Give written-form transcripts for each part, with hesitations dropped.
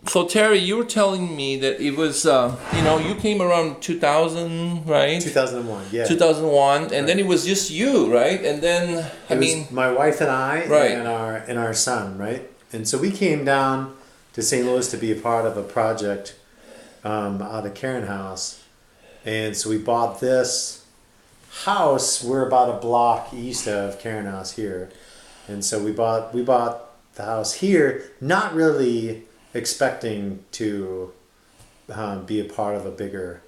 So Terry, you were telling me that it was, you came around 2000, right? 2001, yeah. 2001, and then it was just you, right? And then, It was my wife and I, right, and our son, right? And so we came down to St. Louis to be a part of a project out of Karen House, and so we bought this house. We're about a block east of Karen House here, and so we bought the house here, not really expecting to be a part of a bigger.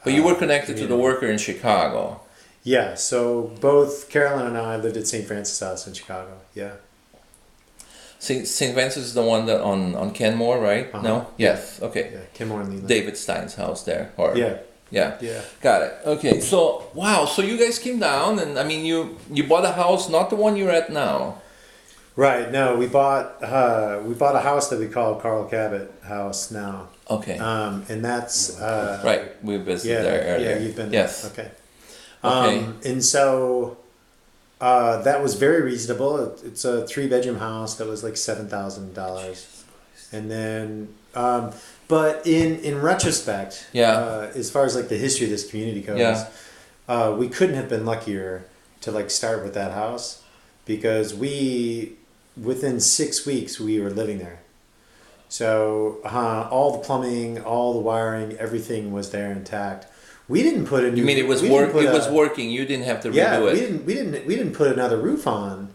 But you were connected to the worker in Chicago. Yeah, so both Carolyn and I lived at St. Francis House in Chicago. Yeah. St. Francis is the one that on Kenmore, right? Uh-huh. No? Yes. Okay. Yeah, Kenmore and Leland. David Stein's house there. Or, Yeah. Yeah. Yeah. Got it. Okay. So wow. So you guys came down, and I mean, you bought a house, not the one you're at now. Right. No, we bought a house that we call Carl Kabat house now. Okay. And that's right. We visited there earlier. Yeah, you've been. Yes. There. Okay. Okay. And so that was very reasonable. It's a 3-bedroom house that was like $7,000, and then but in retrospect, as far as like the history of this community goes, we couldn't have been luckier to like start with that house, because within 6 weeks we were living there. So all the plumbing, all the wiring, everything was there intact. We didn't put a new. You mean it was working? You didn't have to redo it. We didn't put another roof on.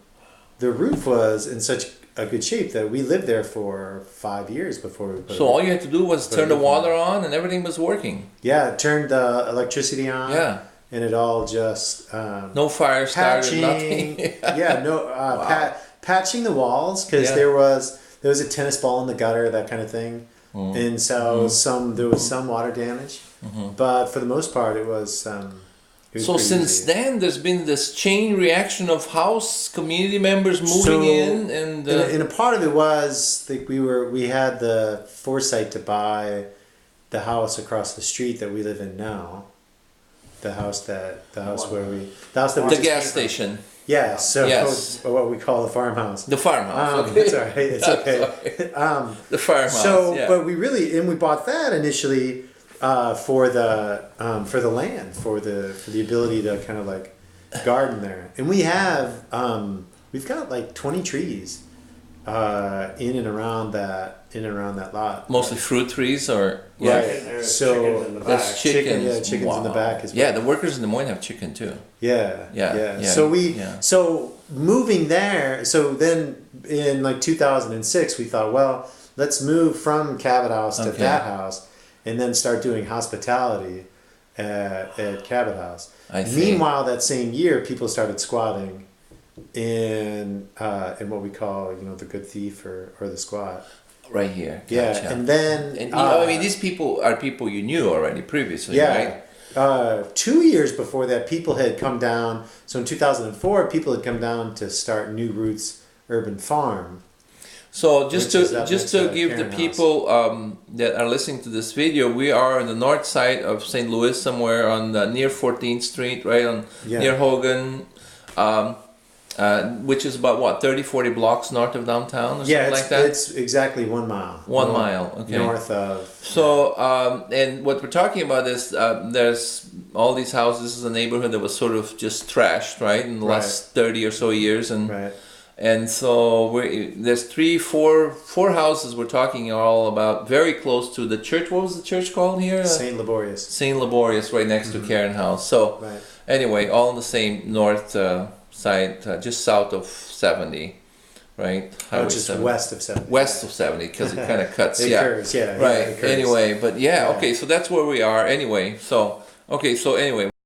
The roof was in such a good shape that we lived there for 5 years before we put. So all you had to do was turn the water on, and everything was working. Yeah, turned the electricity on. Yeah. And it all just no fire started, nothing. Yeah, no patching the walls, because there was a tennis ball in the gutter, that kind of thing, and so there was some water damage, but for the most part it was. So since then, there's been this chain reaction of house community members moving in, and a part of it was like we had the foresight to buy the house across the street that we live in now. The house that the gas station. Yeah, so what we call the farmhouse. The farmhouse. Okay. It's all right. It's okay. The farmhouse. So, but we bought that initially for the land, for the ability to kind of like garden there, and we've got like 20 trees in and around that lot. Mostly fruit trees, or right. So chickens in the back. Chickens in the back as well. Yeah, the workers in Des Moines have chicken too. Yeah. So moving there. So then in like 2006, we thought, well, let's move from Kabat House to that house, and then start doing hospitality at Kabat House. Meanwhile, that same year, people started squatting in what we call, the good thief or the squat. Right here. Gotcha. Yeah, and then I mean, these people are people you knew already previously, right? 2 years before that, people had come down. So in 2004, people had come down to start New Roots Urban Farm. So just to give the people that are listening to this video, we are on the north side of St. Louis, somewhere on near 14th Street, right near Hogan, which is about 30-40 blocks north of downtown, or something like that. It's exactly 1 mile. 1 mile, okay. North of. So and what we're talking about is there's all these houses. This is a neighborhood that was sort of just trashed, right, in the last 30 or so years, and. Right. And so there's 4 houses we're talking all about, very close to the church. What was the church called here? St. Laborious. St. Laborious, right next to Karen House. So anyway, all on the same north side, just south of 70, right? Just 70. West of 70. West of 70, because it kind of cuts. It curves, right. It curves. Anyway, but okay, so that's where we are. Anyway, so anyway.